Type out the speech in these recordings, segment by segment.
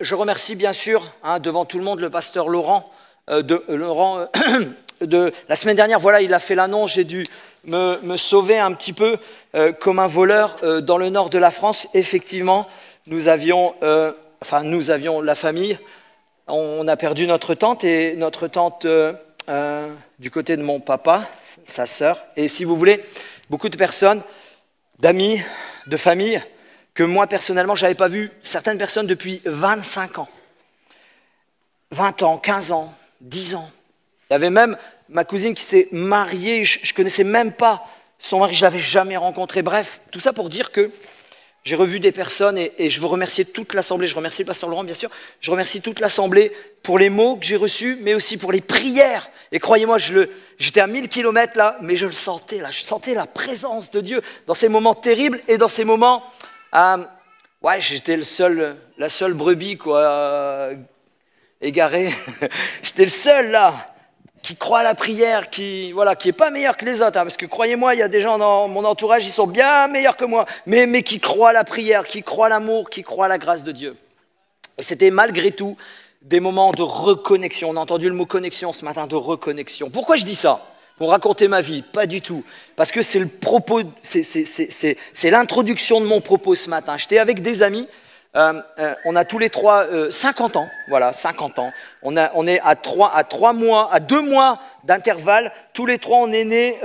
Je remercie bien sûr, devant tout le monde, le pasteur Laurent. De la semaine dernière, voilà, il a fait l'annonce, j'ai dû me sauver un petit peu comme un voleur dans le nord de la France. Effectivement, nous avions la famille, on a perdu notre tante et notre tante du côté de mon papa, sa sœur. Et si vous voulez, beaucoup de personnes, d'amis, de famille, que moi personnellement, je n'avais pas vu certaines personnes depuis 25 ans, 20 ans, 15 ans, 10 ans. Il y avait même ma cousine qui s'est mariée, je ne connaissais même pas son mari, je ne l'avais jamais rencontré. Bref, tout ça pour dire que j'ai revu des personnes et je veux remercier toute l'Assemblée, je remercie le pasteur Laurent bien sûr, je remercie toute l'Assemblée pour les mots que j'ai reçus, mais aussi pour les prières. Et croyez-moi, j'étais à 1000 km là, mais je le sentais là, je sentais la présence de Dieu dans ces moments terribles et dans ces moments... j'étais la seule brebis égarée. J'étais le seul là qui croit à la prière, qui est pas meilleur que les autres, parce que croyez-moi, il y a des gens dans mon entourage, ils sont bien meilleurs que moi, mais qui croient à la prière, qui croient à l'amour, qui croient à la grâce de Dieu. Et c'était malgré tout des moments de reconnexion. On a entendu le mot connexion ce matin, de reconnexion. Pourquoi je dis ça ? Pour raconter ma vie, pas du tout. Parce que c'est le propos, c'est l'introduction de mon propos ce matin. J'étais avec des amis, on a tous les trois 50 ans, voilà, 50 ans. On est à 2 mois d'intervalle, tous les trois on est nés,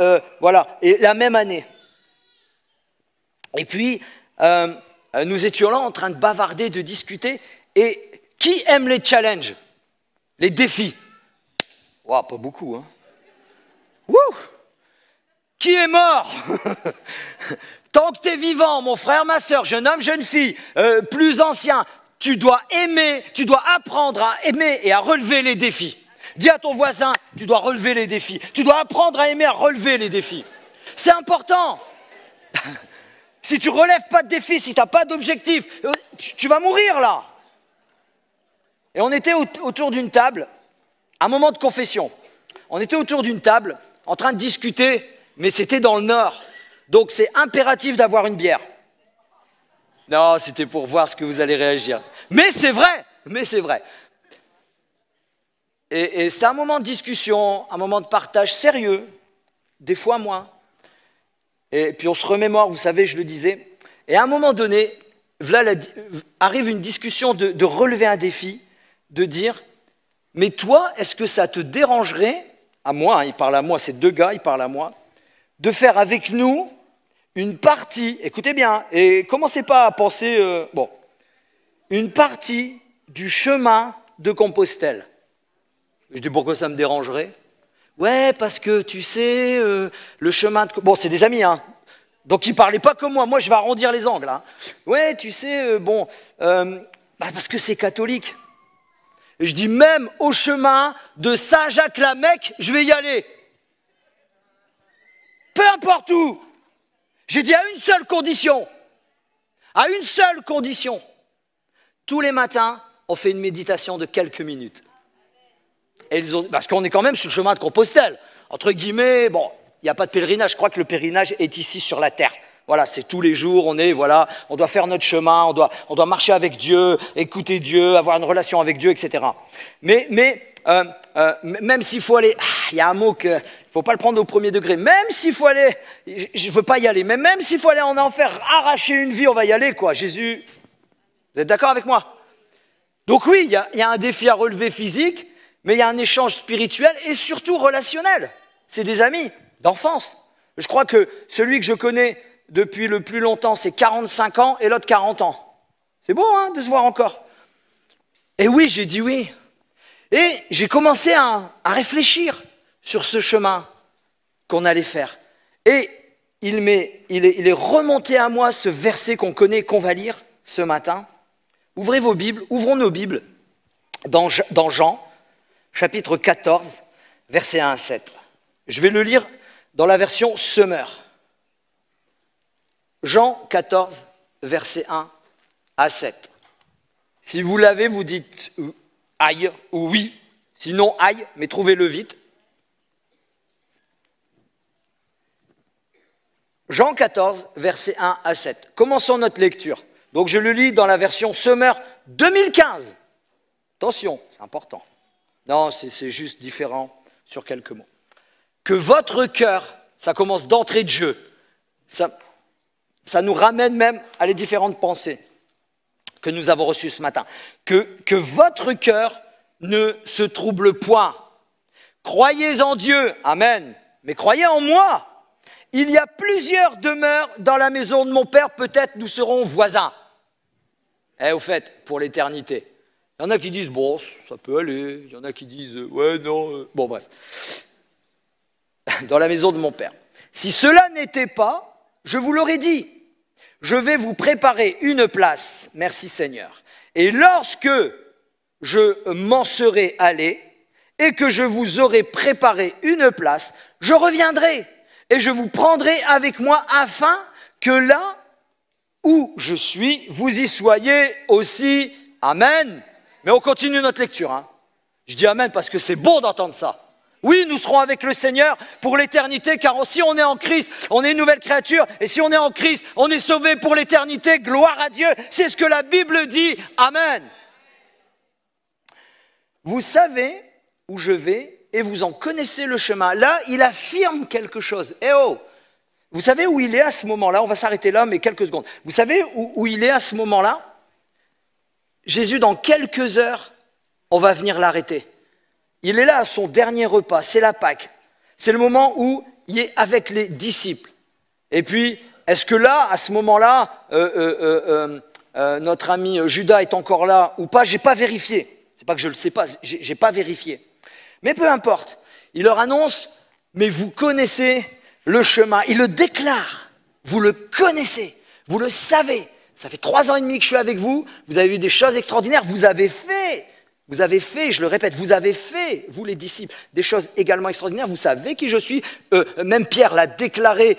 et la même année. Et puis, nous étions là en train de bavarder, de discuter, et qui aime les challenges, les défis ? Pas beaucoup, hein. Wouh! Qui est mort? Tant que tu es vivant, mon frère, ma sœur, jeune homme, jeune fille, plus ancien, tu dois aimer, tu dois apprendre à aimer et à relever les défis. Dis à ton voisin, tu dois relever les défis. Tu dois apprendre à aimer, à relever les défis. C'est important. Si tu ne relèves pas de défis, si tu n'as pas d'objectif, tu vas mourir là. Et on était autour d'une table, un moment de confession. On était autour d'une table, en train de discuter, mais c'était dans le Nord. Donc c'est impératif d'avoir une bière. Non, c'était pour voir ce que vous allez réagir. Mais c'est vrai. Et c'était un moment de discussion, un moment de partage sérieux, des fois moins. Et puis on se remémore, vous savez, je le disais. Et à un moment donné, arrive une discussion de relever un défi, de dire, mais toi, est-ce que ça te dérangerait, à moi, il parle à moi, c'est deux gars, il parle à moi, de faire avec nous une partie, écoutez bien, et commencez pas à penser, une partie du chemin de Compostelle. Je dis, pourquoi ça me dérangerait ? Ouais, parce que tu sais, le chemin de... Bon, c'est des amis, hein. Donc ils ne parlaient pas comme moi je vais arrondir les angles. Hein. Ouais, tu sais, parce que c'est catholique. Et je dis, même au chemin de Saint-Jacques-la-Mecque, je vais y aller. Peu importe où. J'ai dit à une seule condition. À une seule condition. Tous les matins, on fait une méditation de quelques minutes. Et parce qu'on est quand même sur le chemin de Compostelle. Entre guillemets, il n'y a pas de pèlerinage. Je crois que le pèlerinage est ici sur la terre. Voilà, c'est tous les jours, on doit faire notre chemin, on doit marcher avec Dieu, écouter Dieu, avoir une relation avec Dieu, etc. Mais même s'il faut aller, il y a un mot qu'il ne faut pas le prendre au premier degré, même s'il faut aller, je ne veux pas y aller, mais même s'il faut aller en enfer, arracher une vie, on va y aller, quoi. Jésus, vous êtes d'accord avec moi ? Donc oui, il y a un défi à relever physique, mais il y a un échange spirituel et surtout relationnel. C'est des amis d'enfance. Je crois que celui que je connais depuis le plus longtemps, c'est 45 ans et l'autre 40 ans. C'est beau de se voir encore. Et oui, j'ai dit oui. Et j'ai commencé à réfléchir sur ce chemin qu'on allait faire. Et il est remonté à moi ce verset qu'on connaît, qu'on va lire ce matin. Ouvrez vos Bibles, ouvrons nos Bibles dans Jean, chapitre 14, versets 1 à 7. Je vais le lire dans la version Semeur. Jean 14, versets 1 à 7. Si vous l'avez, vous dites aïe ou oui. Sinon aïe, mais trouvez-le vite. Jean 14, versets 1 à 7. Commençons notre lecture. Donc je le lis dans la version Semeur 2015. Attention, c'est important. Non, c'est juste différent sur quelques mots. Que votre cœur, ça commence d'entrée de jeu. Ça nous ramène même à les différentes pensées que nous avons reçues ce matin. Que votre cœur ne se trouble point. Croyez en Dieu, amen, mais croyez en moi. Il y a plusieurs demeures dans la maison de mon Père, peut-être nous serons voisins. Au fait, pour l'éternité. Il y en a qui disent, bon, ça peut aller. Il y en a qui disent, ouais, non. Bon, bref. Dans la maison de mon Père. Si cela n'était pas, je vous l'aurais dit. Je vais vous préparer une place. Merci Seigneur. Et lorsque je m'en serai allé et que je vous aurai préparé une place, je reviendrai et je vous prendrai avec moi afin que là où je suis, vous y soyez aussi. Amen. Mais on continue notre lecture. Hein. Je dis amen parce que c'est bon d'entendre ça. Oui, nous serons avec le Seigneur pour l'éternité, car si on est en Christ, on est une nouvelle créature. Et si on est en Christ, on est sauvé pour l'éternité. Gloire à Dieu. C'est ce que la Bible dit. Amen. Vous savez où je vais et vous en connaissez le chemin. Là, il affirme quelque chose. Eh oh! Vous savez où il est à ce moment-là? On va s'arrêter là, mais quelques secondes. Vous savez où il est à ce moment-là? Jésus, dans quelques heures, on va venir l'arrêter. Il est là à son dernier repas, c'est la Pâque. C'est le moment où il est avec les disciples. Et puis, est-ce que là, à ce moment-là, notre ami Judas est encore là ou pas? Je n'ai pas vérifié. C'est pas que je ne le sais pas, je n'ai pas vérifié. Mais peu importe, il leur annonce, mais vous connaissez le chemin. Il le déclare, vous le connaissez, vous le savez. Ça fait 3 ans et demi que je suis avec vous, vous avez vu des choses extraordinaires, vous avez fait, je le répète, vous avez fait, vous les disciples, des choses également extraordinaires, vous savez qui je suis, même Pierre l'a déclaré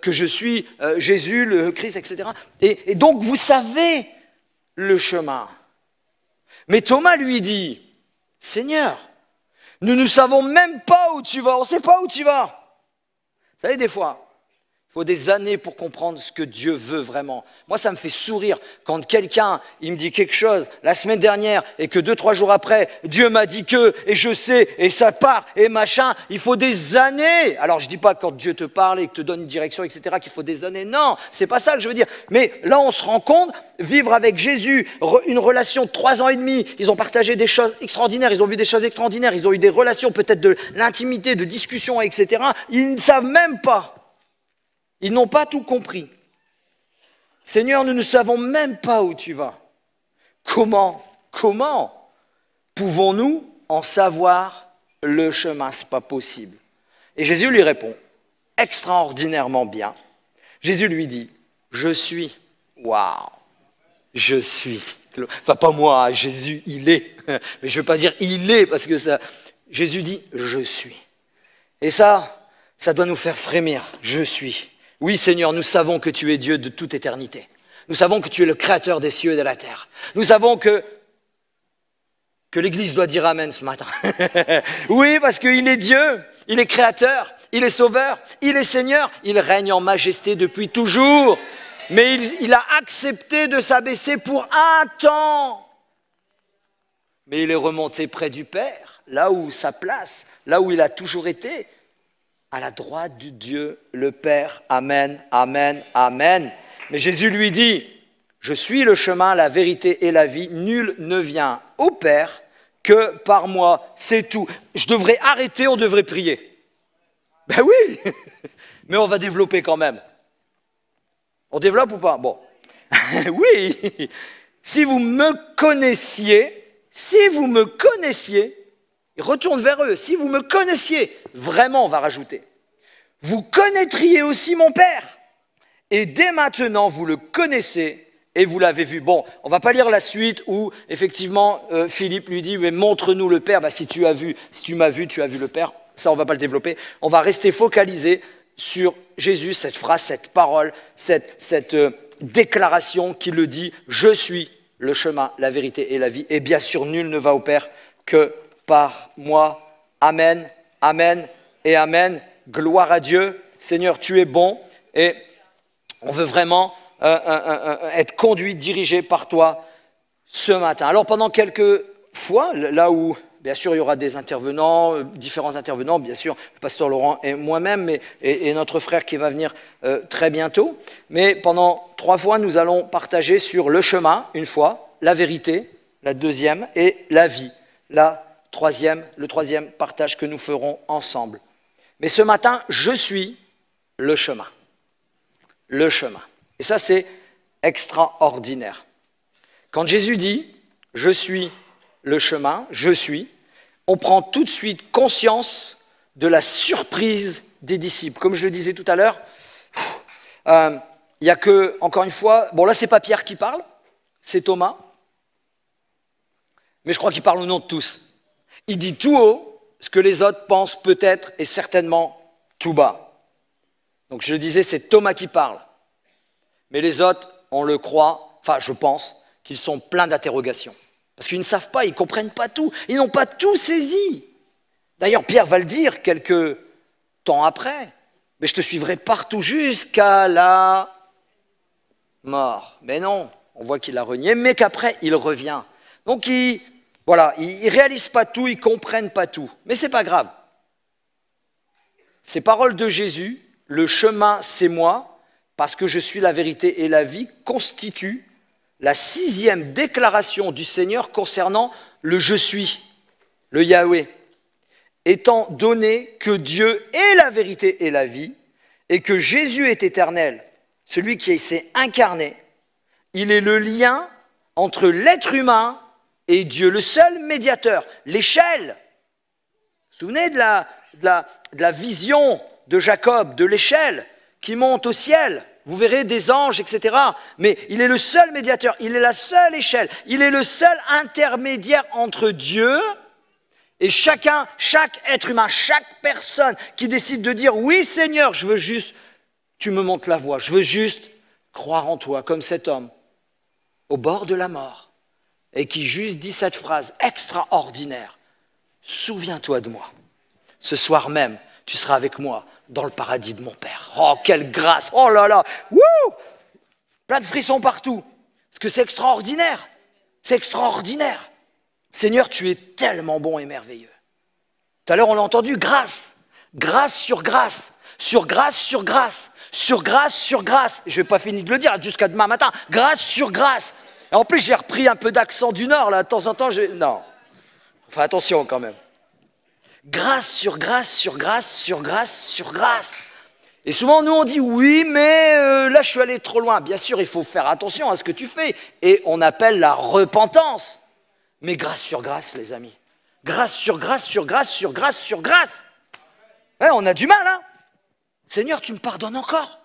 que je suis Jésus, le Christ, etc. Et donc vous savez le chemin. Mais Thomas lui dit, Seigneur, nous ne savons même pas où tu vas, on ne sait pas où tu vas. Vous savez, des fois, il faut des années pour comprendre ce que Dieu veut vraiment. Moi, ça me fait sourire quand quelqu'un, il me dit quelque chose la semaine dernière et que 2-3 jours après, Dieu m'a dit que, et je sais, et ça part, et machin. Il faut des années. Alors, je ne dis pas quand Dieu te parle et que te donne une direction, etc., qu'il faut des années. Non, c'est pas ça que je veux dire. Mais là, on se rend compte, vivre avec Jésus, une relation de 3 ans et demi, ils ont partagé des choses extraordinaires, ils ont vu des choses extraordinaires, ils ont eu des relations, peut-être de l'intimité, de discussion, etc. Ils ne savent même pas. Ils n'ont pas tout compris. Seigneur, nous ne savons même pas où tu vas. Comment pouvons-nous en savoir le chemin? Ce n'est pas possible. Et Jésus lui répond, extraordinairement bien. Jésus lui dit, je suis. Waouh, je suis. Enfin, pas moi, Jésus, il est. Mais je ne veux pas dire il est, parce que ça. Jésus dit, je suis. Et ça doit nous faire frémir. Je suis. Oui, Seigneur, nous savons que tu es Dieu de toute éternité. Nous savons que tu es le créateur des cieux et de la terre. Nous savons que l'Église doit dire Amen ce matin. Oui, parce qu'il est Dieu, il est créateur, il est sauveur, il est Seigneur, il règne en majesté depuis toujours. Mais il a accepté de s'abaisser pour un temps. Mais il est remonté près du Père, là où sa place, là où il a toujours été. À la droite du Dieu, le Père. Amen, amen, amen. Mais Jésus lui dit, je suis le chemin, la vérité et la vie. Nul ne vient au Père que par moi. C'est tout. Je devrais arrêter, on devrait prier. Ben oui, mais on va développer quand même. On développe ou pas? Bon. Oui. Si vous me connaissiez, il retourne vers eux. Si vous me connaissiez, vraiment, on va rajouter. Vous connaîtriez aussi mon Père. Et dès maintenant, vous le connaissez et vous l'avez vu. Bon, on ne va pas lire la suite où, effectivement, Philippe lui dit, mais montre-nous le Père. Ben, si tu m'as vu, tu as vu le Père. Ça, on ne va pas le développer. On va rester focalisé sur Jésus, cette phrase, cette parole, cette déclaration qui le dit, je suis le chemin, la vérité et la vie. Et bien sûr, nul ne va au Père que par moi. Amen, amen et amen. Gloire à Dieu. Seigneur, tu es bon et on veut vraiment être conduit, dirigé par toi ce matin. Alors pendant quelques fois, là où, bien sûr, il y aura des intervenants, différents intervenants, bien sûr, le pasteur Laurent et moi-même, et notre frère qui va venir très bientôt. Mais pendant 3 fois, nous allons partager sur le chemin, une fois, la vérité, la deuxième, et la vie, le troisième partage que nous ferons ensemble. Mais ce matin, je suis le chemin. Le chemin. Et ça, c'est extraordinaire. Quand Jésus dit « je suis le chemin, je suis », on prend tout de suite conscience de la surprise des disciples. Comme je le disais tout à l'heure, il n'y a que, encore une fois, bon là, c'est pas Pierre qui parle, c'est Thomas, mais je crois qu'il parle au nom de tous. Il dit tout haut ce que les autres pensent peut-être et certainement tout bas. Donc je le disais, c'est Thomas qui parle. Mais les autres, on le croit, enfin je pense, qu'ils sont pleins d'interrogations. Parce qu'ils ne savent pas, ils ne comprennent pas tout, ils n'ont pas tout saisi. D'ailleurs, Pierre va le dire quelques temps après. Mais je te suivrai partout jusqu'à la mort. Mais non, on voit qu'il a renié, mais qu'après, il revient. Donc, ils ne réalisent pas tout, ils ne comprennent pas tout. Mais ce n'est pas grave. Ces paroles de Jésus, le chemin, c'est moi, parce que je suis la vérité et la vie, constituent la 6e déclaration du Seigneur concernant le « je suis », le Yahweh, étant donné que Dieu est la vérité et la vie, et que Jésus est éternel, celui qui s'est incarné, il est le lien entre l'être humain et Dieu, le seul médiateur, l'échelle. Vous vous souvenez de la vision de Jacob, de l'échelle qui monte au ciel? Vous verrez des anges, etc. Mais il est le seul médiateur, il est la seule échelle, il est le seul intermédiaire entre Dieu et chaque être humain, chaque personne qui décide de dire « Oui Seigneur, je veux juste, tu me montres la voie, je veux juste croire en toi » comme cet homme au bord de la mort et qui juste dit cette phrase extraordinaire « Souviens-toi de moi, ce soir même, tu seras avec moi dans le paradis de mon Père. » Oh, quelle grâce! Oh là là! Wouh! Plein de frissons partout. Parce que c'est extraordinaire. C'est extraordinaire. Seigneur, tu es tellement bon et merveilleux. Tout à l'heure, on a entendu grâce. Grâce sur grâce. Sur grâce sur grâce. Sur grâce sur grâce. Je ne vais pas finir de le dire jusqu'à demain matin. Grâce sur grâce. Et en plus, j'ai repris un peu d'accent du Nord, là. De temps en temps, non. Enfin, attention quand même. Grâce sur grâce sur grâce sur grâce sur grâce. Et souvent, nous, on dit, oui, mais là, je suis allé trop loin. Bien sûr, il faut faire attention à ce que tu fais. Et on appelle la repentance. Mais grâce sur grâce, les amis. Grâce sur grâce sur grâce sur grâce sur grâce. Ouais, on a du mal, hein? Seigneur, tu me pardonnes encore?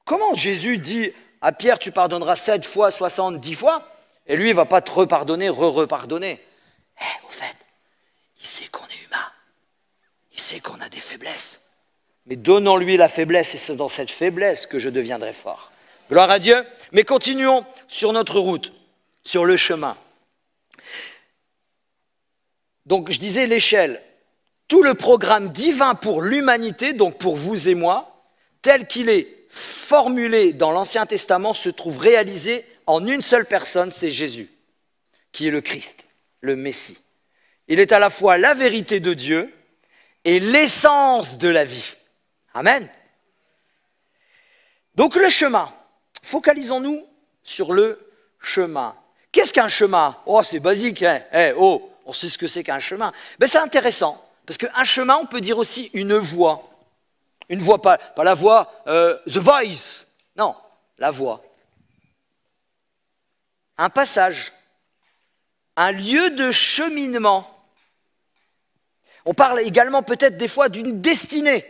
Comment Jésus dit à Pierre, tu pardonneras 7 fois, 70 fois, et lui, il ne va pas te repardonner, repardonner. Au fait, il sait qu'on est humain. Il sait qu'on a des faiblesses. Mais donnons-lui la faiblesse, et c'est dans cette faiblesse que je deviendrai fort. Gloire à Dieu. Mais continuons sur notre route, sur le chemin. Donc, je disais l'échelle. Tout le programme divin pour l'humanité, donc pour vous et moi, tel qu'il est formulé dans l'Ancien Testament, se trouve réalisé en une seule personne, c'est Jésus, qui est le Christ, le Messie. Il est à la fois la vérité de Dieu et l'essence de la vie. Amen. Donc le chemin, focalisons-nous sur le chemin. Qu'est-ce qu'un chemin? Oh, c'est basique, hein? On sait ce que c'est qu'un chemin. Ben, c'est intéressant, parce qu'un chemin, on peut dire aussi une voie. Une voie, pas la voie, the voice, non, la voie. Un passage, un lieu de cheminement. On parle également peut-être des fois d'une destinée.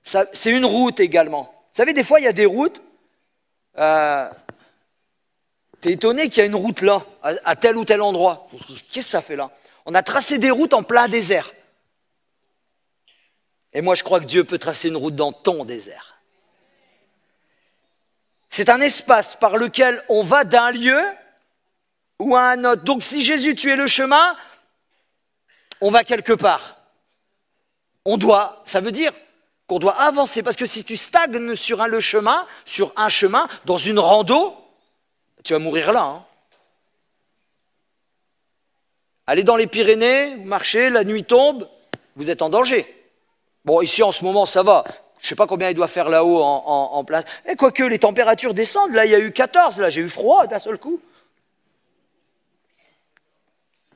C'est une route également. Vous savez, des fois, il y a des routes. T'es étonné qu'il y a une route là, à tel ou tel endroit. Qu'est-ce que ça fait là? On a tracé des routes en plein désert. Et moi, je crois que Dieu peut tracer une route dans ton désert. C'est un espace par lequel on va d'un lieu ou à un autre. Donc, si Jésus, tu es le chemin, on va quelque part. Ça veut dire qu'on doit avancer. Parce que si tu stagnes sur un chemin, dans une rando, tu vas mourir là. Hein. Allez dans les Pyrénées, vous marchez, la nuit tombe, vous êtes en danger. Bon, ici en ce moment ça va, je ne sais pas combien il doit faire là-haut en place. Et quoique les températures descendent, là il y a eu 14, là j'ai eu froid d'un seul coup.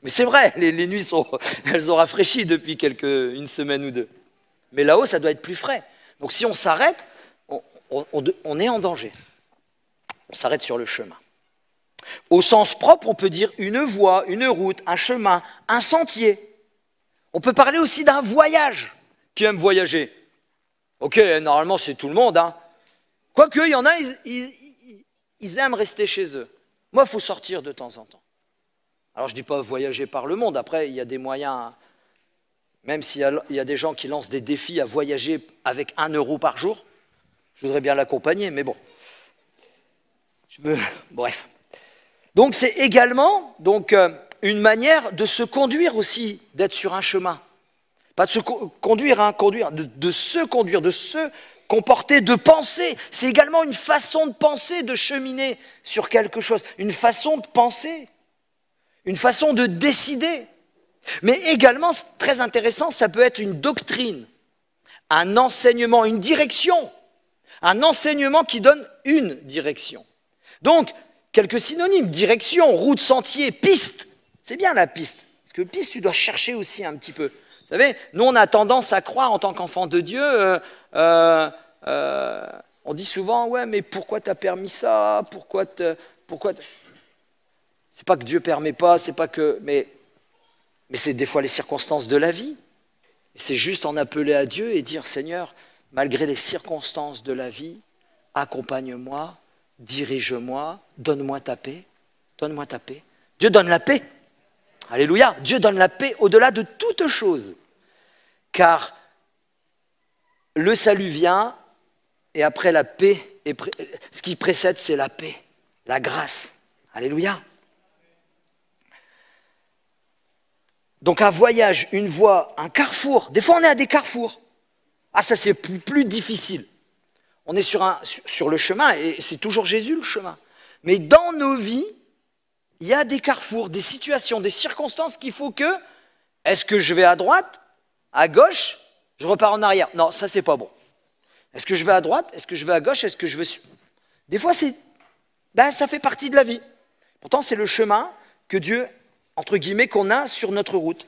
Mais c'est vrai, les nuits elles ont rafraîchi depuis une semaine ou deux. Mais là-haut ça doit être plus frais. Donc si on s'arrête, on est en danger. On s'arrête sur le chemin. Au sens propre, on peut dire une voie, une route, un chemin, un sentier. On peut parler aussi d'un voyage. Qui aime voyager? Ok, normalement c'est tout le monde. Hein. Quoique, il y en a, ils aiment rester chez eux. Moi, il faut sortir de temps en temps. Alors je ne dis pas voyager par le monde. Après, il y a des moyens, même s'il y a des gens qui lancent des défis à voyager avec 1 euro par jour, je voudrais bien l'accompagner, mais bon. Bref. Donc c'est également une manière de se conduire aussi, d'être sur un chemin. Pas de se conduire, hein, de se conduire, de se comporter, de penser. C'est également une façon de penser, de cheminer sur quelque chose. Une façon de penser, une façon de décider. Mais également, c'est très intéressant, ça peut être une doctrine, un enseignement, une direction. Un enseignement qui donne une direction. Donc, quelques synonymes, direction, route, sentier, piste. C'est bien la piste. Parce que piste, tu dois chercher aussi un petit peu. Vous savez, nous, on a tendance à croire en tant qu'enfant de Dieu, on dit souvent, ouais, mais pourquoi tu as permis ça? C'est pas que Dieu permet pas, c'est pas que... Mais c'est des fois les circonstances de la vie. C'est juste en appeler à Dieu et dire, Seigneur, malgré les circonstances de la vie, accompagne-moi, dirige-moi, donne-moi ta paix, donne-moi ta paix. Dieu donne la paix. Alléluia. Dieu donne la paix au-delà de toute chose. Car le salut vient et après la paix, ce qui précède, c'est la paix, la grâce. Alléluia. Donc un voyage, une voie, un carrefour. Des fois, on est à des carrefours. Ah, ça, c'est plus difficile. On est sur le chemin, et c'est toujours Jésus le chemin. Mais dans nos vies, il y a des carrefours, des situations, des circonstances qu'il faut que... Est-ce que je vais à droite, à gauche, je repars en arrière? Non, ça, c'est pas bon. Est-ce que je vais à droite? Est-ce que je vais à gauche? Est-ce que je veux... Des fois, ça fait partie de la vie. Pourtant, c'est le chemin que Dieu, entre guillemets, qu'on a sur notre route.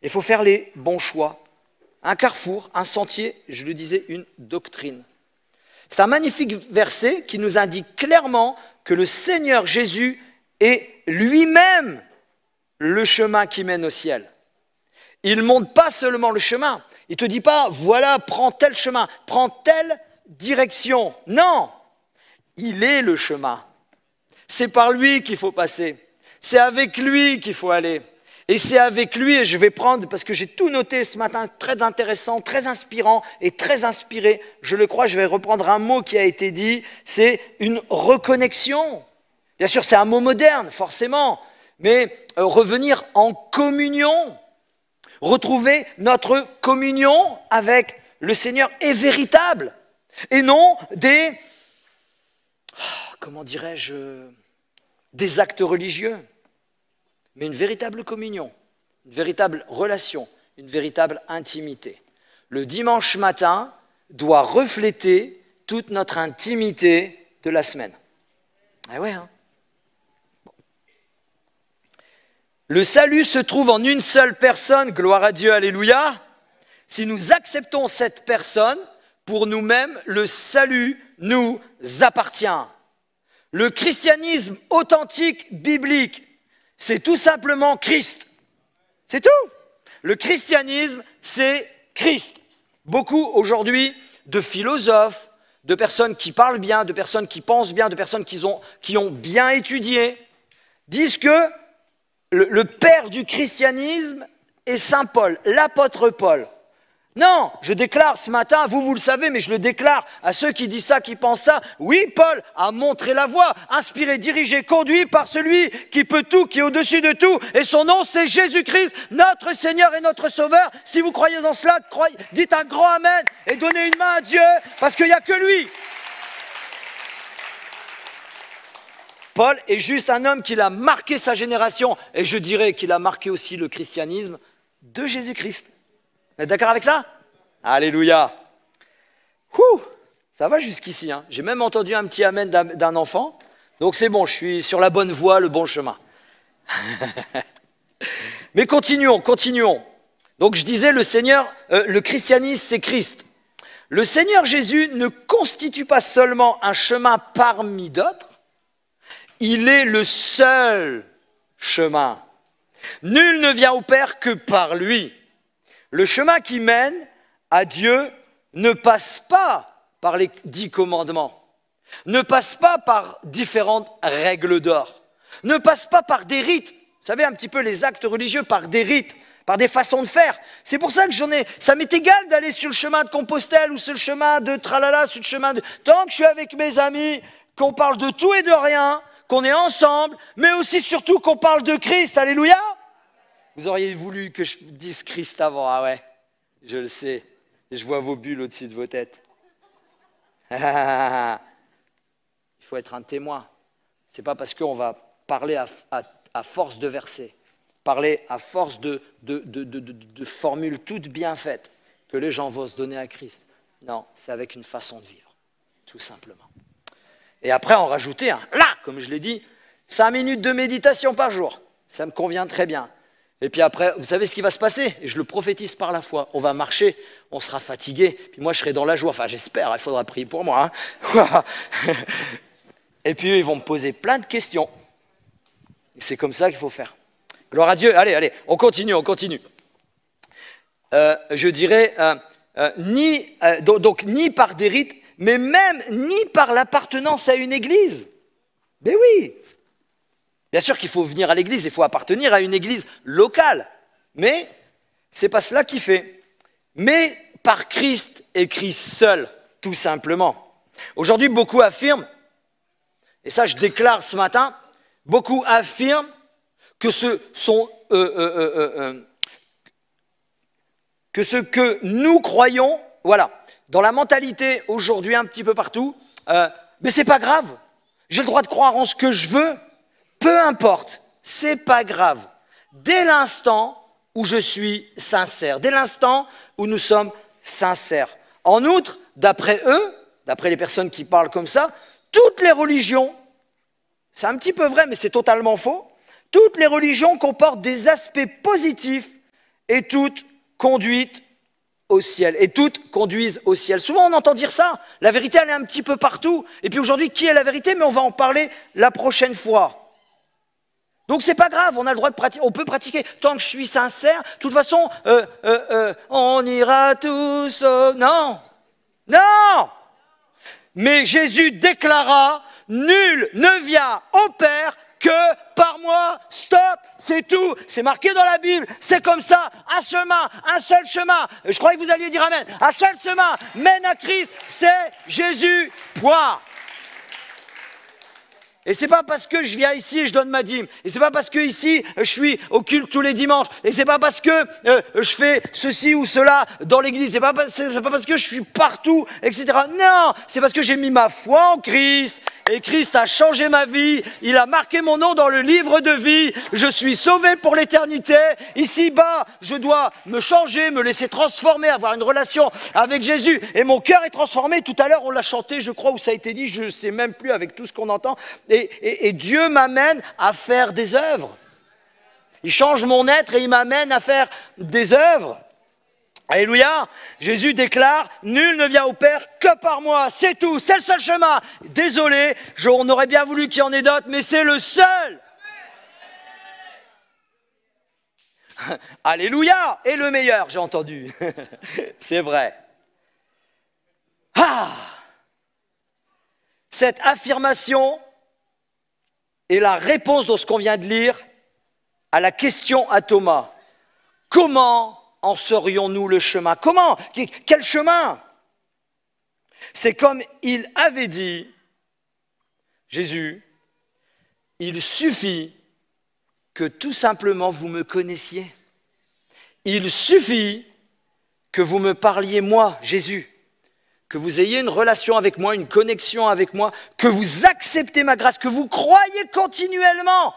Il faut faire les bons choix. Un carrefour, un sentier, je le disais, une doctrine. C'est un magnifique verset qui nous indique clairement que le Seigneur Jésus est lui-même le chemin qui mène au ciel. Il ne montre pas seulement le chemin. Il ne te dit pas, voilà, prends tel chemin, prends telle direction. Non, il est le chemin. C'est par lui qu'il faut passer. C'est avec lui qu'il faut aller. Et c'est avec lui, et je vais prendre, parce que j'ai tout noté ce matin, très intéressant, très inspirant et très inspiré. Je le crois, je vais reprendre un mot qui a été dit, c'est une reconnexion. Bien sûr, c'est un mot moderne, forcément, mais revenir en communion, retrouver notre communion avec le Seigneur est véritable. Et non des actes religieux. Mais une véritable communion, une véritable relation, une véritable intimité. Le dimanche matin doit refléter toute notre intimité de la semaine. Ah ouais, hein? Bon. Le salut se trouve en une seule personne, gloire à Dieu, alléluia. Si nous acceptons cette personne, pour nous-mêmes, le salut nous appartient. Le christianisme authentique, biblique, c'est tout simplement Christ. C'est tout. Le christianisme, c'est Christ. Beaucoup aujourd'hui de philosophes, de personnes qui parlent bien, de personnes qui pensent bien, de personnes qui ont bien étudié, disent que le père du christianisme est Saint Paul, l'apôtre Paul. Non, je déclare ce matin, vous le savez, mais je le déclare à ceux qui disent ça, qui pensent ça. Oui, Paul a montré la voie, inspiré, dirigé, conduit par celui qui peut tout, qui est au-dessus de tout. Et son nom, c'est Jésus-Christ, notre Seigneur et notre Sauveur. Si vous croyez en cela, dites un grand amen et donnez une main à Dieu, parce qu'il n'y a que lui. Paul est juste un homme qui a marqué sa génération, et je dirais qu'il a marqué aussi le christianisme de Jésus-Christ. Vous êtes d'accord avec ça? Alléluia. Ouh, ça va jusqu'ici, hein. J'ai même entendu un petit amen d'un enfant, donc c'est bon, je suis sur la bonne voie, le bon chemin. Mais continuons. Donc je disais, le christianisme, c'est Christ. Le Seigneur Jésus ne constitue pas seulement un chemin parmi d'autres, il est le seul chemin. Nul ne vient au Père que par lui. Le chemin qui mène à Dieu ne passe pas par les 10 commandements, ne passe pas par différentes règles d'or, ne passe pas par des rites. Vous savez, un petit peu les actes religieux par des rites, par des façons de faire. C'est pour ça que ça m'est égal d'aller sur le chemin de Compostelle ou sur le chemin de tralala, sur le chemin de... Tant que je suis avec mes amis, qu'on parle de tout et de rien, qu'on est ensemble, mais aussi surtout qu'on parle de Christ. Alléluia! Vous auriez voulu que je dise Christ avant. Ah ouais, je le sais. Je vois vos bulles au-dessus de vos têtes. Il faut être un témoin. C'est pas parce qu'on va parler à force de versets, parler à force de formules toutes bien faites, que les gens vont se donner à Christ. Non, c'est avec une façon de vivre, tout simplement. Et après, en rajouter comme je l'ai dit, 5 minutes de méditation par jour. Ça me convient très bien. Et puis après, vous savez ce qui va se passer? Et je le prophétise par la foi. On va marcher, on sera fatigué, puis moi je serai dans la joie. Enfin, j'espère, il faudra prier pour moi. Hein. Et puis eux, ils vont me poser plein de questions. Et c'est comme ça qu'il faut faire. Gloire à Dieu. Allez, on continue. Je dirais, ni par des rites, mais même ni par l'appartenance à une église. Mais oui. Bien sûr qu'il faut venir à l'église, il faut appartenir à une église locale. Mais ce n'est pas cela qui fait. Mais par Christ et Christ seul, tout simplement. Aujourd'hui, beaucoup affirment, et ça je déclare ce matin, beaucoup affirment que ce que nous croyons, voilà, dans la mentalité aujourd'hui un petit peu partout, mais c'est pas grave, j'ai le droit de croire en ce que je veux, peu importe, c'est pas grave. Dès l'instant où je suis sincère, dès l'instant où nous sommes sincères. En outre, d'après eux, d'après les personnes qui parlent comme ça, toutes les religions, c'est un petit peu vrai mais c'est totalement faux, toutes les religions comportent des aspects positifs et toutes conduites au ciel, et toutes conduisent au ciel. Souvent on entend dire ça, la vérité elle est un petit peu partout, et puis aujourd'hui qui est la vérité, mais on va en parler la prochaine fois. Donc c'est pas grave, on a le droit de pratiquer, on peut pratiquer tant que je suis sincère, de toute façon, on ira tous au... Non. Mais Jésus déclara, nul ne vient au Père que par moi, stop, c'est tout, c'est marqué dans la Bible, c'est comme ça, un seul chemin, je croyais que vous alliez dire amen, un seul chemin mène à Christ, c'est Jésus, point. Et c'est pas parce que je viens ici et je donne ma dîme, et c'est pas parce que ici je suis au culte tous les dimanches, et c'est pas parce que je fais ceci ou cela dans l'église, c'est pas parce que je suis partout, etc. Non, c'est parce que j'ai mis ma foi en Christ, et Christ a changé ma vie, il a marqué mon nom dans le livre de vie, je suis sauvé pour l'éternité, ici-bas, je dois me changer, me laisser transformer, avoir une relation avec Jésus, et mon cœur est transformé. Tout à l'heure, on l'a chanté, je crois, où ça a été dit, je ne sais même plus avec tout ce qu'on entend, et Dieu m'amène à faire des œuvres. Il change mon être et il m'amène à faire des œuvres. Alléluia. Jésus déclare, nul ne vient au Père que par moi, c'est tout, c'est le seul chemin. Désolé, on aurait bien voulu qu'il y en ait d'autres, mais c'est le seul. Alléluia. Et le meilleur, j'ai entendu. C'est vrai. Cette affirmation est la réponse dans ce qu'on vient de lire à la question à Thomas. Comment en saurions-nous le chemin? Comment? Quel chemin? C'est comme il avait dit, Jésus, il suffit que tout simplement vous me connaissiez. Il suffit que vous me parliez moi, Jésus, que vous ayez une relation avec moi, une connexion avec moi, que vous acceptez ma grâce, que vous croyez continuellement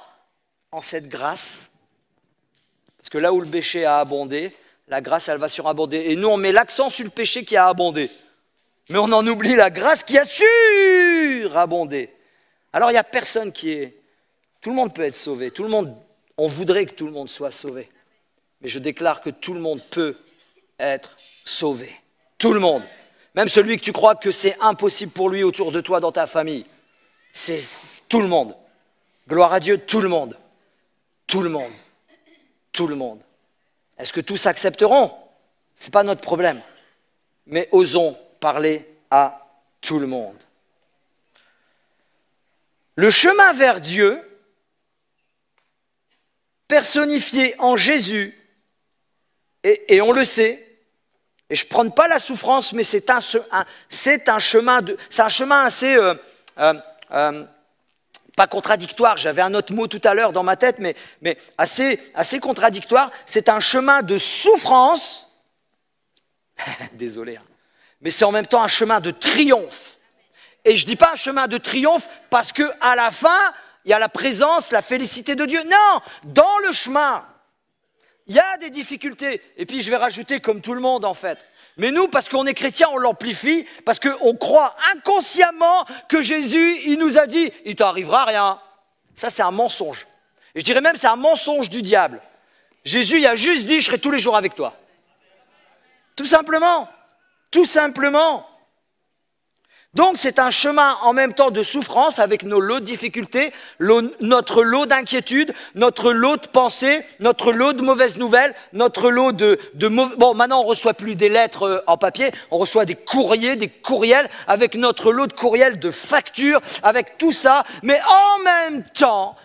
en cette grâce. Parce que là où le péché a abondé, la grâce, elle va surabonder. Et nous, on met l'accent sur le péché qui a abondé. Mais on en oublie la grâce qui a surabondé. Alors, il n'y a personne qui est... Tout le monde peut être sauvé. Tout le monde... On voudrait que tout le monde soit sauvé. Mais je déclare que tout le monde peut être sauvé. Tout le monde. Même celui que tu crois que c'est impossible pour lui autour de toi dans ta famille. C'est tout le monde. Gloire à Dieu, tout le monde. Tout le monde. Tout le monde. Est-ce que tous accepteront? Ce n'est pas notre problème. Mais osons parler à tout le monde. Le chemin vers Dieu, personnifié en Jésus, et on le sait, et je ne prône pas la souffrance, mais c'est un chemin assez, pas contradictoire, j'avais un autre mot tout à l'heure dans ma tête, mais assez contradictoire. C'est un chemin de souffrance, désolé, hein, mais c'est en même temps un chemin de triomphe. Et je ne dis pas un chemin de triomphe parce qu'à la fin, il y a la présence, la félicité de Dieu. Non, dans le chemin, il y a des difficultés. Et puis je vais rajouter comme tout le monde en fait. Mais nous, parce qu'on est chrétien, on l'amplifie, parce qu'on croit inconsciemment que Jésus, il nous a dit, il t'arrivera rien. Ça, c'est un mensonge. Et je dirais même, c'est un mensonge du diable. Jésus, il a juste dit, je serai tous les jours avec toi. Tout simplement. Tout simplement. Donc, c'est un chemin en même temps de souffrance avec nos lots de difficultés, notre lot d'inquiétudes, notre lot de pensées, notre lot de mauvaises nouvelles, notre lot Bon, maintenant, on ne reçoit plus des lettres en papier, on reçoit des courriers, des courriels, avec notre lot de courriels, de factures, avec tout ça. Mais en même temps,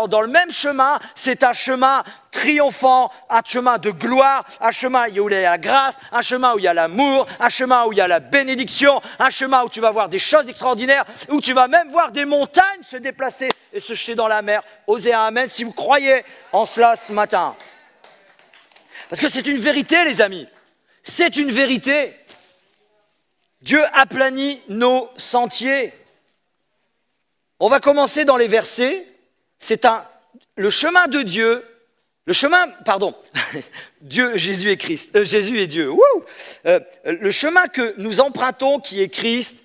dans le même chemin, c'est un chemin triomphant, un chemin de gloire, un chemin où il y a la grâce, un chemin où il y a l'amour, un chemin où il y a la bénédiction, un chemin où tu vas voir des choses extraordinaires, où tu vas même voir des montagnes se déplacer et se jeter dans la mer. Osez un amen si vous croyez en cela ce matin. Parce que c'est une vérité, les amis. C'est une vérité. Dieu aplanit nos sentiers. On va commencer dans les versets. Le chemin de Dieu, Dieu, Jésus et Christ, Jésus et Dieu. Le chemin que nous empruntons, qui est Christ,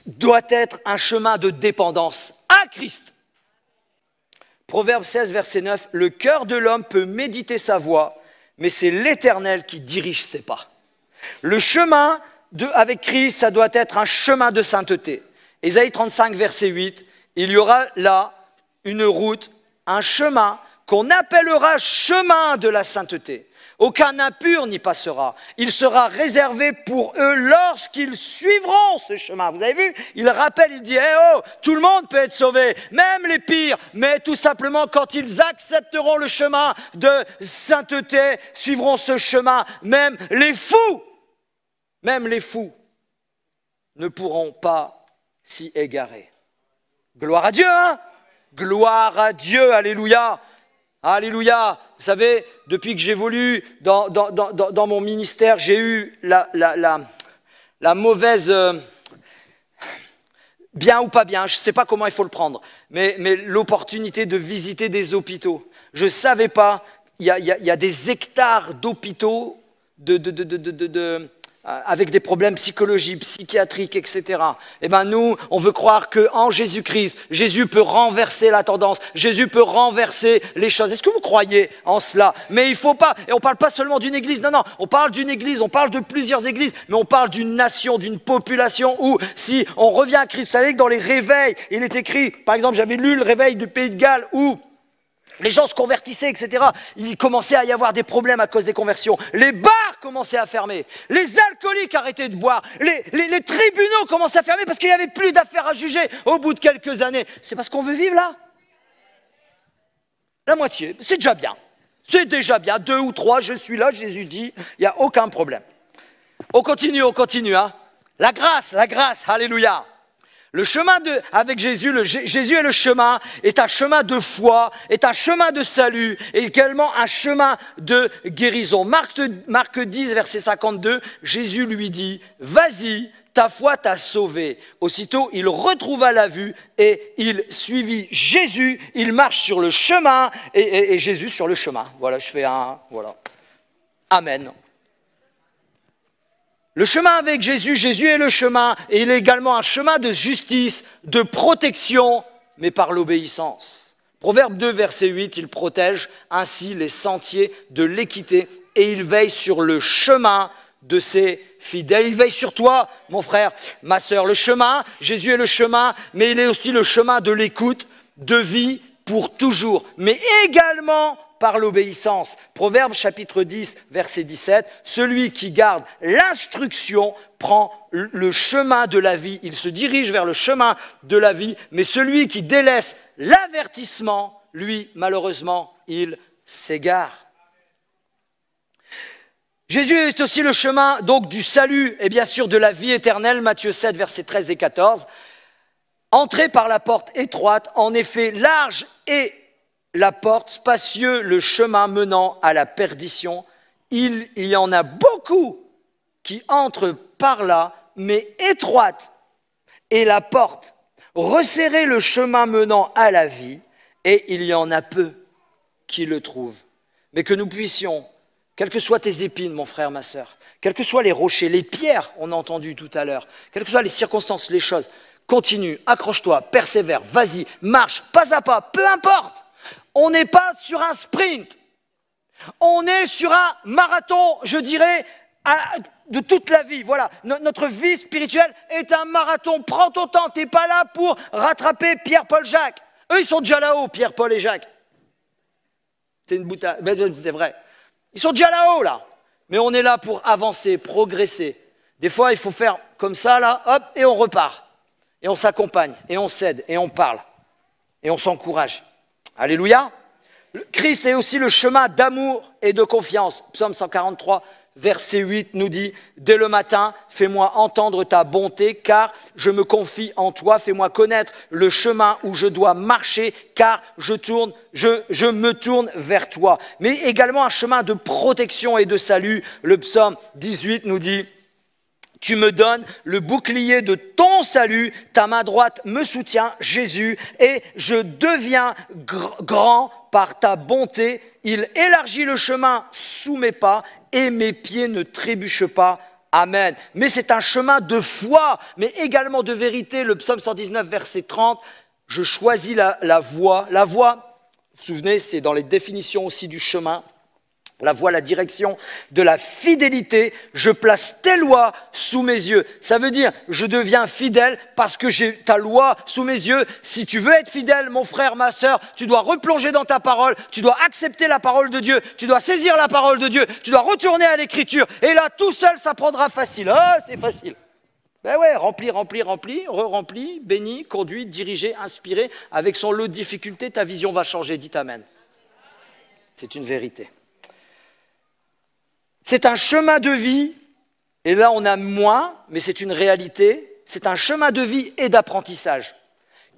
doit être un chemin de dépendance à Christ. Proverbe 16, verset 9, le cœur de l'homme peut méditer sa voie, mais c'est l'Éternel qui dirige ses pas. Le chemin avec Christ, ça doit être un chemin de sainteté. Ésaïe 35, verset 8, il y aura là une route, un chemin qu'on appellera chemin de la sainteté. Aucun impur n'y passera. Il sera réservé pour eux lorsqu'ils suivront ce chemin. Vous avez vu? Il rappelle, il dit, tout le monde peut être sauvé, même les pires. Mais tout simplement, quand ils accepteront le chemin de sainteté, suivront ce chemin, même les fous ne pourront pas s'y égarer. Gloire à Dieu, hein? Gloire à Dieu, alléluia. Alléluia. Vous savez, depuis que j'évolue dans mon ministère, j'ai eu la mauvaise, bien ou pas bien, je ne sais pas comment il faut le prendre, mais l'opportunité de visiter des hôpitaux. Je ne savais pas, il y a des hectares d'hôpitaux avec des problèmes psychologiques, psychiatriques, etc. Eh bien nous, on veut croire qu'en Jésus-Christ, Jésus peut renverser la tendance, Jésus peut renverser les choses. Est-ce que vous croyez en cela? Mais il ne faut pas, et on ne parle pas seulement d'une église, non, on parle d'une église, on parle de plusieurs églises, mais on parle d'une nation, d'une population où, si on revient à Christ, vous savez que dans les réveils, il est écrit, par exemple, j'avais lu le réveil du Pays de Galles où les gens se convertissaient, etc. Il commençait à y avoir des problèmes à cause des conversions. Les bars commençaient à fermer. Les alcooliques arrêtaient de boire. Les tribunaux commençaient à fermer parce qu'il n'y avait plus d'affaires à juger au bout de quelques années. C'est parce qu'on veut vivre là? La moitié, c'est déjà bien. C'est déjà bien. 2 ou 3, je suis là, Jésus dit, il n'y a aucun problème. On continue, hein. La grâce, alléluia. Le chemin avec Jésus, Jésus est le chemin, est un chemin de foi, est un chemin de salut, et également un chemin de guérison. Marc 10, verset 52, Jésus lui dit, vas-y, ta foi t'a sauvé. Aussitôt, il retrouva la vue et il suivit Jésus, il marche sur le chemin et Jésus sur le chemin. Voilà, je fais un, voilà. Amen. Le chemin avec Jésus, Jésus est le chemin et il est également un chemin de justice, de protection, mais par l'obéissance. Proverbe 2, verset 8, il protège ainsi les sentiers de l'équité et il veille sur le chemin de ses fidèles. Il veille sur toi, mon frère, ma sœur. Le chemin, Jésus est le chemin, mais il est aussi le chemin de l'écoute, de vie pour toujours, mais également par l'obéissance. Proverbe chapitre 10, verset 17, celui qui garde l'instruction prend le chemin de la vie, il se dirige vers le chemin de la vie, mais celui qui délaisse l'avertissement, lui, malheureusement, il s'égare. Jésus est aussi le chemin donc du salut et bien sûr de la vie éternelle, Matthieu 7, versets 13 et 14. Entrez par la porte étroite, en effet large est la porte, spacieux le chemin menant à la perdition. Il y en a beaucoup qui entrent par là, mais étroite est la porte. Resserrez le chemin menant à la vie, et il y en a peu qui le trouvent. Mais que nous puissions, quelles que soient tes épines, mon frère, ma sœur, quels que soient les rochers, les pierres, on a entendu tout à l'heure, quelles que soient les circonstances, les choses, continue, accroche-toi, persévère, vas-y, marche, pas à pas, peu importe. On n'est pas sur un sprint, on est sur un marathon, je dirais, de toute la vie. Voilà, notre vie spirituelle est un marathon. Prends ton temps, tu n'es pas là pour rattraper Pierre, Paul, Jacques. Eux, ils sont déjà là-haut, Pierre, Paul et Jacques. C'est une boutade, c'est vrai. Ils sont déjà là-haut, là. Mais on est là pour avancer, progresser. Des fois, il faut faire comme ça, là, hop, et on repart. Et on s'accompagne, et on s'aide, et on parle, et on s'encourage. Alléluia. Christ est aussi le chemin d'amour et de confiance. Psaume 143, verset 8 nous dit « Dès le matin, fais-moi entendre ta bonté, car je me confie en toi. Fais-moi connaître le chemin où je dois marcher, car je me tourne vers toi. » Mais également un chemin de protection et de salut. Le psaume 18 nous dit « Tu me donnes le bouclier de ton salut, ta main droite me soutient, Jésus, et je deviens grand par ta bonté. Il élargit le chemin sous mes pas et mes pieds ne trébuchent pas. Amen. » Mais c'est un chemin de foi, mais également de vérité. Le psaume 119, verset 30, je choisis la voie. La voie, vous vous souvenez, c'est dans les définitions aussi du chemin. La voie, la direction de la fidélité, je place tes lois sous mes yeux. Ça veut dire, je deviens fidèle parce que j'ai ta loi sous mes yeux. Si tu veux être fidèle, mon frère, ma sœur, tu dois replonger dans ta parole, tu dois accepter la parole de Dieu, tu dois saisir la parole de Dieu, tu dois retourner à l'écriture. Et là, tout seul, ça prendra facile. Ah, c'est facile. Ben ouais, rempli, re-rempli, béni, conduit, dirigé, inspiré. Avec son lot de difficultés, ta vision va changer. Dites amen. C'est une vérité. C'est un chemin de vie, et là on a moins, mais c'est une réalité, c'est un chemin de vie et d'apprentissage,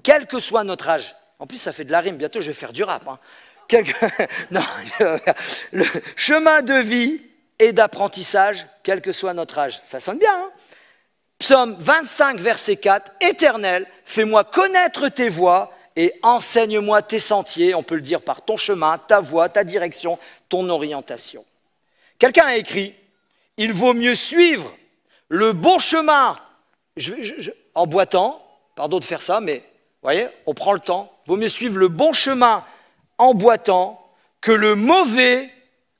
quel que soit notre âge. En plus ça fait de la rime, bientôt je vais faire du rap. Hein. Non, le chemin de vie et d'apprentissage, quel que soit notre âge. Ça sonne bien, hein. Psaume 25, verset 4, « Éternel, fais-moi connaître tes voies et enseigne-moi tes sentiers. » On peut le dire par ton chemin, ta voie, ta direction, ton orientation. Quelqu'un a écrit, il vaut mieux suivre le bon chemin, en boitant, pardon de faire ça, mais vous voyez, on prend le temps, il vaut mieux suivre le bon chemin en boitant que le mauvais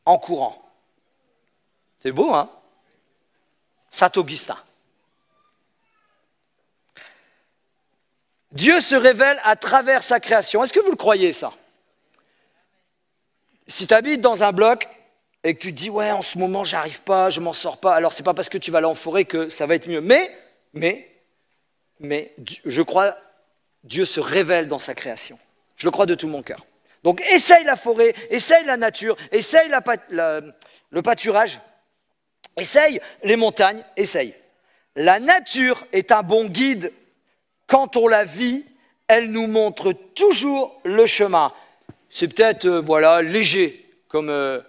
en courant. C'est beau, hein? Saint Augustin. Dieu se révèle à travers sa création. Est-ce que vous le croyez, ça? Si tu habites dans un bloc, et que tu te dis, ouais, en ce moment, j'arrive pas, je m'en sors pas, alors c'est pas parce que tu vas aller en forêt que ça va être mieux. Mais, je crois, Dieu se révèle dans sa création. Je le crois de tout mon cœur. Donc, essaye la forêt, essaye la nature, essaye le pâturage, essaye les montagnes, essaye. La nature est un bon guide quand on la vit, elle nous montre toujours le chemin. C'est peut-être voilà, léger comme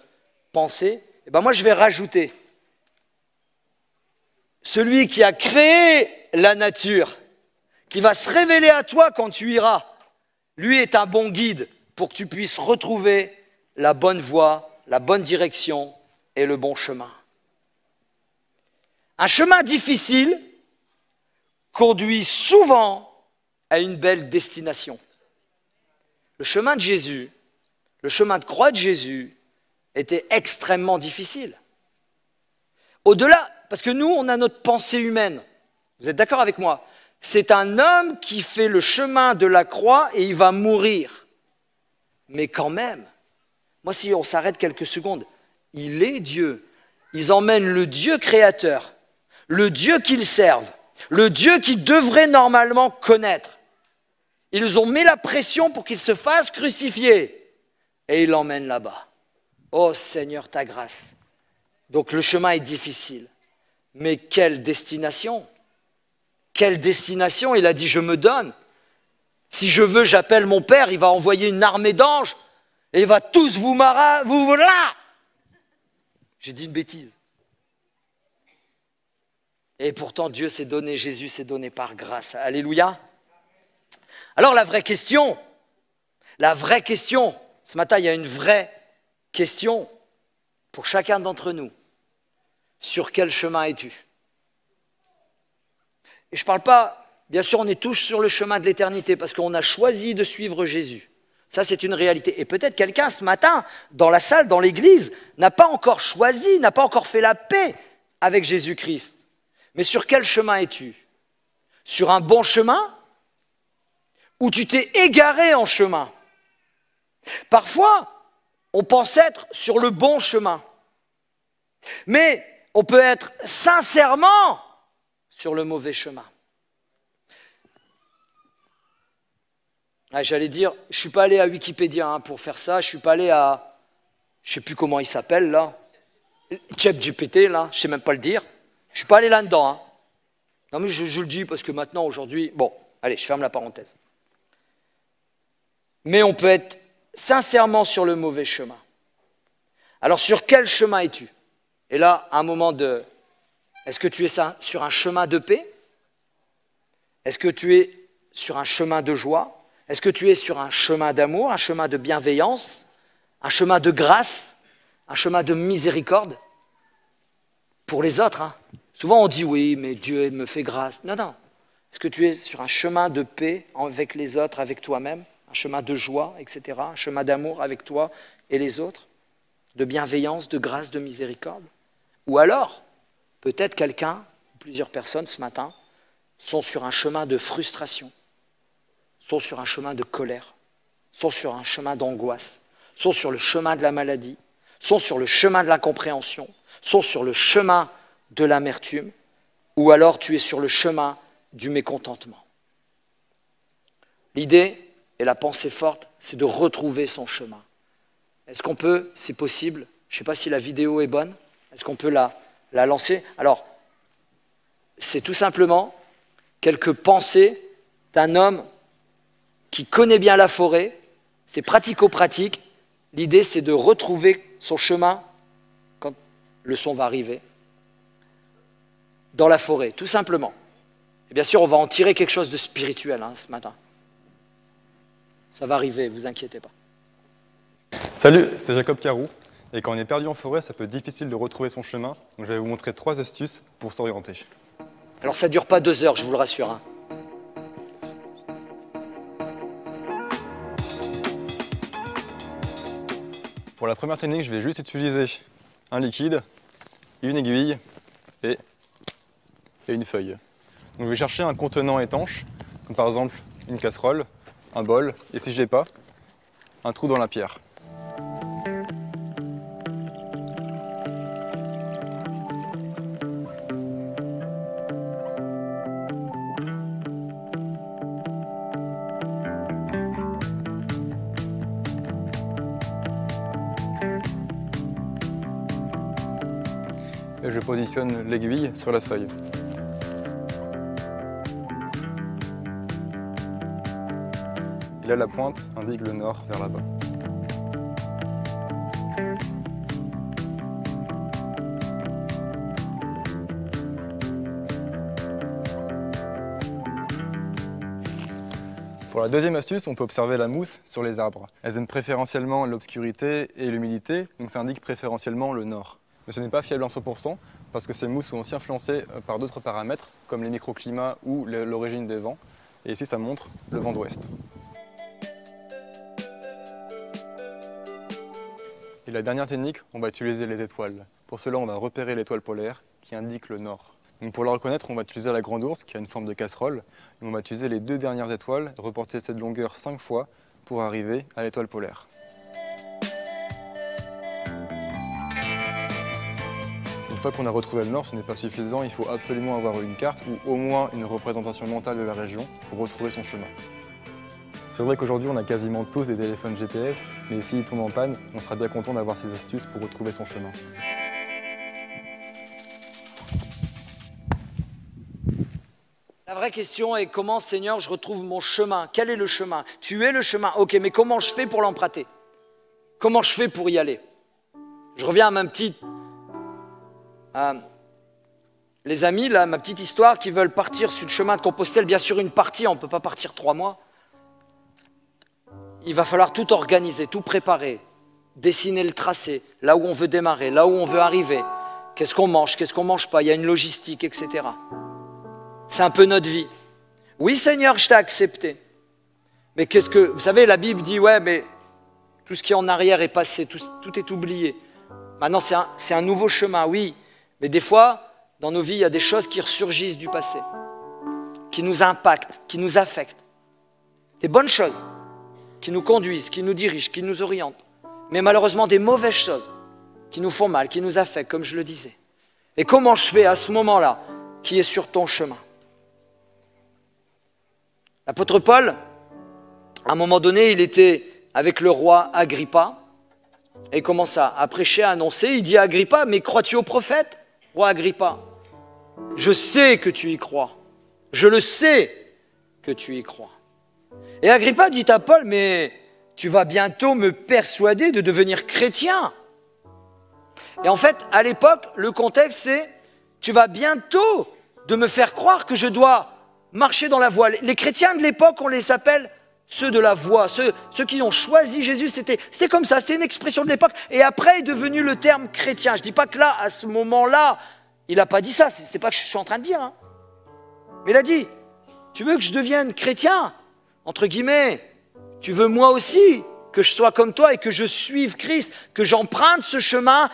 pensée. Et ben moi, je vais rajouter. Celui qui a créé la nature, qui va se révéler à toi quand tu iras, lui est un bon guide pour que tu puisses retrouver la bonne voie, la bonne direction et le bon chemin. Un chemin difficile conduit souvent à une belle destination. Le chemin de Jésus, le chemin de croix de Jésus était extrêmement difficile. Au-delà, parce que nous, on a notre pensée humaine. Vous êtes d'accord avec moi? C'est un homme qui fait le chemin de la croix et il va mourir. Mais quand même, moi si on s'arrête quelques secondes, il est Dieu. Ils emmènent le Dieu créateur, le Dieu qu'ils servent, le Dieu qu'ils devraient normalement connaître. Ils ont mis la pression pour qu'il se fasse crucifier et ils l'emmènent là-bas. Oh Seigneur, ta grâce. Donc le chemin est difficile. Mais quelle destination? Quelle destination? Il a dit, je me donne. Si je veux, j'appelle mon Père, il va envoyer une armée d'anges et il va tous vous là. J'ai dit une bêtise. Et pourtant, Dieu s'est donné, Jésus s'est donné par grâce. Alléluia. Alors la vraie question, ce matin, il y a une vraie question pour chacun d'entre nous. Sur quel chemin es-tu? Et je ne parle pas, bien sûr, on est tous sur le chemin de l'éternité parce qu'on a choisi de suivre Jésus. Ça, c'est une réalité. Et peut-être quelqu'un ce matin, dans la salle, dans l'église, n'a pas encore choisi, n'a pas encore fait la paix avec Jésus-Christ. Mais sur quel chemin es-tu? Sur un bon chemin? Ou tu t'es égaré en chemin? Parfois, on pense être sur le bon chemin. Mais on peut être sincèrement sur le mauvais chemin. J'allais dire, je ne suis pas allé à Wikipédia pour faire ça, je ne suis pas allé à, je ne sais plus comment il s'appelle là, ChatGPT là, je ne sais même pas le dire, je ne suis pas allé là-dedans. Non mais je le dis parce que maintenant, aujourd'hui, bon, allez, je ferme la parenthèse. Mais on peut être sincèrement sur le mauvais chemin. Alors sur quel chemin es-tu? Et là, un moment de... Est-ce que tu es sur un chemin de paix? Est-ce que tu es sur un chemin de joie? Est-ce que tu es sur un chemin d'amour, un chemin de bienveillance, un chemin de grâce, un chemin de miséricorde pour les autres? Souvent on dit oui, mais Dieu me fait grâce. Non, non. Est-ce que tu es sur un chemin de paix avec les autres, avec toi-même, un chemin de joie, etc., un chemin d'amour avec toi et les autres, de bienveillance, de grâce, de miséricorde? Ou alors, peut-être quelqu'un, plusieurs personnes ce matin, sont sur un chemin de frustration, sont sur un chemin de colère, sont sur un chemin d'angoisse, sont sur le chemin de la maladie, sont sur le chemin de l'incompréhension, sont sur le chemin de l'amertume, ou alors tu es sur le chemin du mécontentement. L'idée et la pensée forte, c'est de retrouver son chemin. Est-ce qu'on peut, c'est possible, je ne sais pas si la vidéo est bonne, est-ce qu'on peut la lancer? Alors, c'est tout simplement quelques pensées d'un homme qui connaît bien la forêt, c'est pratico-pratique. L'idée, c'est de retrouver son chemin quand le son va arriver dans la forêt, tout simplement. Et bien sûr, on va en tirer quelque chose de spirituel ce matin. Ça va arriver, ne vous inquiétez pas. Salut, c'est Jacob Carou. Et quand on est perdu en forêt, ça peut être difficile de retrouver son chemin. Donc je vais vous montrer 3 astuces pour s'orienter. Alors ça ne dure pas 2 heures, je vous le rassure. Pour la première technique, je vais juste utiliser un liquide, une aiguille et une feuille. Donc je vais chercher un contenant étanche, comme par exemple une casserole, un bol, et si je l'ai pas, un trou dans la pierre. Et je positionne l'aiguille sur la feuille. là la pointe indique le nord vers là-bas. Pour la deuxième astuce, on peut observer la mousse sur les arbres. Elles aiment préférentiellement l'obscurité et l'humidité, donc ça indique préférentiellement le nord. Mais ce n'est pas fiable en 100% parce que ces mousses sont aussi influencées par d'autres paramètres comme les microclimats ou l'origine des vents. Et ici ça montre le vent d'ouest. Et la dernière technique, on va utiliser les étoiles. Pour cela, on va repérer l'étoile polaire qui indique le nord. Donc pour la reconnaître, on va utiliser la grande ours qui a une forme de casserole. Et on va utiliser les deux dernières étoiles, reporter cette longueur 5 fois pour arriver à l'étoile polaire. Une fois qu'on a retrouvé le nord, ce n'est pas suffisant, il faut absolument avoir une carte ou au moins une représentation mentale de la région pour retrouver son chemin. C'est vrai qu'aujourd'hui on a quasiment tous des téléphones GPS, mais s'ils tombent en panne, on sera bien content d'avoir ces astuces pour retrouver son chemin. La vraie question est comment, Seigneur, je retrouve mon chemin? Quel est le chemin? Tu es le chemin. Ok, mais comment je fais pour l'emprunter? Comment je fais pour y aller? Je reviens à ma petite... les amis, là, ma petite histoire qui veulent partir sur le chemin de Compostelle. Bien sûr, une partie, on ne peut pas partir 3 mois. Il va falloir tout organiser, tout préparer, dessiner le tracé, là où on veut démarrer, là où on veut arriver. Qu'est-ce qu'on mange pas? Il y a une logistique, etc. C'est un peu notre vie. Oui, Seigneur, je t'ai accepté. Mais qu'est-ce que... Vous savez, la Bible dit, ouais, mais tout ce qui est en arrière est passé, tout est oublié. Maintenant, c'est un nouveau chemin, oui. Mais des fois, dans nos vies, il y a des choses qui ressurgissent du passé, qui nous impactent, qui nous affectent. Des bonnes choses, qui nous conduisent, qui nous dirigent, qui nous orientent. Mais malheureusement, des mauvaises choses, qui nous font mal, qui nous affectent, comme je le disais. Et comment je fais à ce moment-là, qui est sur ton chemin? L'apôtre Paul, à un moment donné, il était avec le roi Agrippa et il commence à prêcher, à annoncer. Il dit à Agrippa, mais crois-tu au prophète, roi Agrippa? Je sais que tu y crois. Je le sais que tu y crois. Et Agrippa dit à Paul, mais tu vas bientôt me persuader de devenir chrétien. Et en fait, à l'époque, le contexte c'est, tu vas bientôt de me faire croire que je dois marcher dans la voie. Les chrétiens de l'époque, on les appelle ceux de la voie, ceux qui ont choisi Jésus, c'était comme ça, c'était une expression de l'époque. Et après est devenu le terme chrétien. Je ne dis pas que là, à ce moment-là, il n'a pas dit ça, c'est pas que je suis en train de dire. Hein. Mais il a dit, tu veux que je devienne chrétien, entre guillemets, tu veux moi aussi que je sois comme toi et que je suive Christ, que j'emprunte ce chemin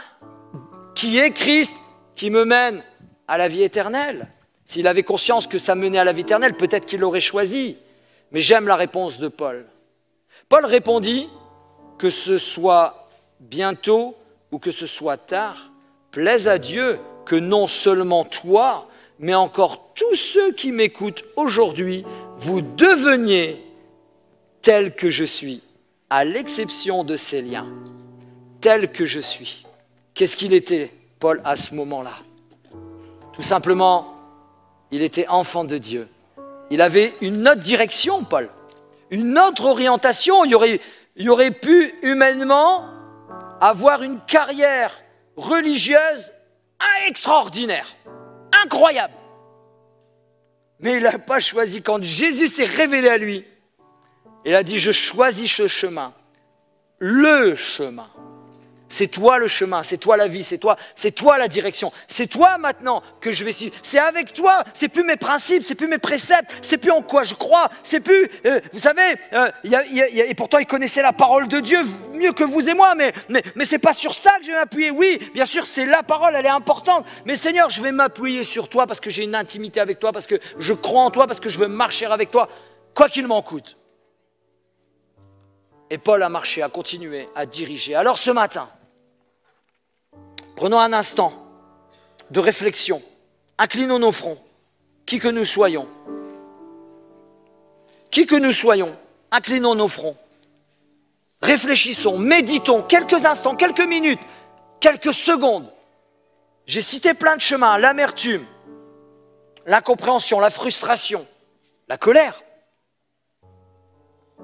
qui est Christ, qui me mène à la vie éternelle. S'il avait conscience que ça menait à la vie éternelle, peut-être qu'il l'aurait choisi. Mais j'aime la réponse de Paul. Paul répondit, que ce soit bientôt ou que ce soit tard, plaise à Dieu que non seulement toi, mais encore tous ceux qui m'écoutent aujourd'hui, vous deveniez tel que je suis, à l'exception de ces liens, tel que je suis. Qu'est-ce qu'il était, Paul, à ce moment-là? Tout simplement, il était enfant de Dieu. Il avait une autre direction, Paul, une autre orientation. Il y aurait pu humainement avoir une carrière religieuse extraordinaire, incroyable. Mais il n'a pas choisi. Quand Jésus s'est révélé à lui, il a dit, je choisis ce chemin, le chemin. C'est toi le chemin, c'est toi la vie, c'est toi la direction. C'est toi maintenant que je vais suivre. C'est avec toi, c'est plus mes principes, c'est plus mes préceptes, c'est plus en quoi je crois, c'est plus, vous savez, et pourtant il connaissait la parole de Dieu mieux que vous et moi, mais c'est pas sur ça que je vais m'appuyer. Oui, bien sûr, c'est la parole, elle est importante, mais Seigneur, je vais m'appuyer sur toi parce que j'ai une intimité avec toi, parce que je crois en toi, parce que je veux marcher avec toi, quoi qu'il m'en coûte. Et Paul a marché, a continué, a dirigé. Alors ce matin, prenons un instant de réflexion, inclinons nos fronts, qui que nous soyons, inclinons nos fronts, réfléchissons, méditons quelques instants, quelques minutes, quelques secondes. J'ai cité plein de chemins, l'amertume, l'incompréhension, la frustration, la colère.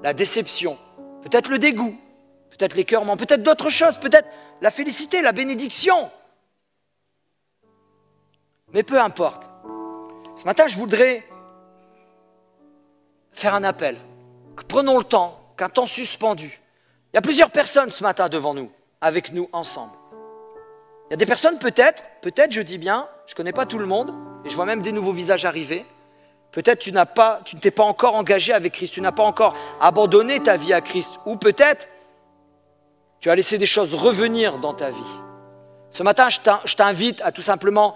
la déception, peut-être le dégoût, peut-être l'écœurement, peut-être d'autres choses, peut-être la félicité, la bénédiction. Mais peu importe. Ce matin, je voudrais faire un appel. Prenons le temps, qu'un temps suspendu. Il y a plusieurs personnes ce matin devant nous, avec nous ensemble. Il y a des personnes peut-être, je dis bien, je ne connais pas tout le monde, et je vois même des nouveaux visages arriver. Peut-être tu ne t'es pas encore engagé avec Christ, tu n'as pas encore abandonné ta vie à Christ, ou peut-être tu as laissé des choses revenir dans ta vie. Ce matin, je t'invite à tout simplement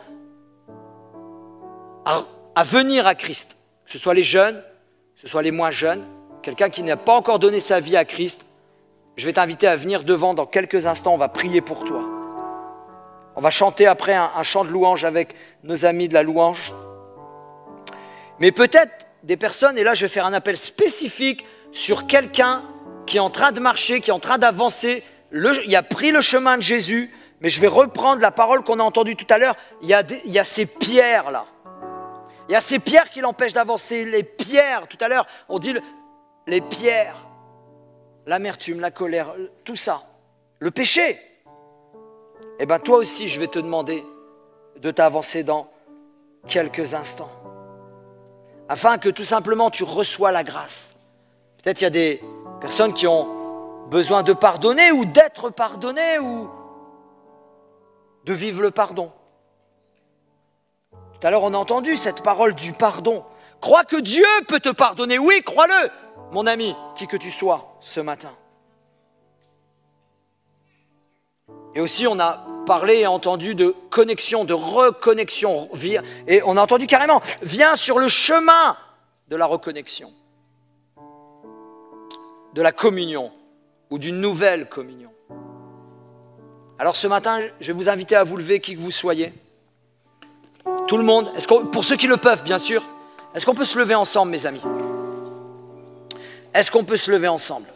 à venir à Christ, que ce soit les jeunes, que ce soit les moins jeunes, quelqu'un qui n'a pas encore donné sa vie à Christ. Je vais t'inviter à venir devant dans quelques instants, on va prier pour toi. On va chanter après un chant de louange avec nos amis de la louange. Mais peut-être des personnes, et là je vais faire un appel spécifique sur quelqu'un qui est en train de marcher, qui est en train d'avancer, il a pris le chemin de Jésus, mais je vais reprendre la parole qu'on a entendue tout à l'heure. Il y a ces pierres là. Il y a ces pierres qui l'empêchent d'avancer. Les pierres, tout à l'heure, on dit les pierres, l'amertume, la colère, tout ça, le péché. Eh bien toi aussi, je vais te demander de t'avancer dans quelques instants, afin que tout simplement tu reçois la grâce. Peut-être il y a des personnes qui ont besoin de pardonner ou d'être pardonnées ou de vivre le pardon. Tout à l'heure, on a entendu cette parole du pardon. Crois que Dieu peut te pardonner. Oui, crois-le, mon ami, qui que tu sois ce matin. Et aussi, on a parlé et entendu de connexion, de reconnexion. Et on a entendu carrément, viens sur le chemin de la reconnexion, de la communion ou d'une nouvelle communion. Alors ce matin, je vais vous inviter à vous lever, qui que vous soyez. Tout le monde, pour ceux qui le peuvent, bien sûr, est-ce qu'on peut se lever ensemble, mes amis? Est-ce qu'on peut se lever ensemble?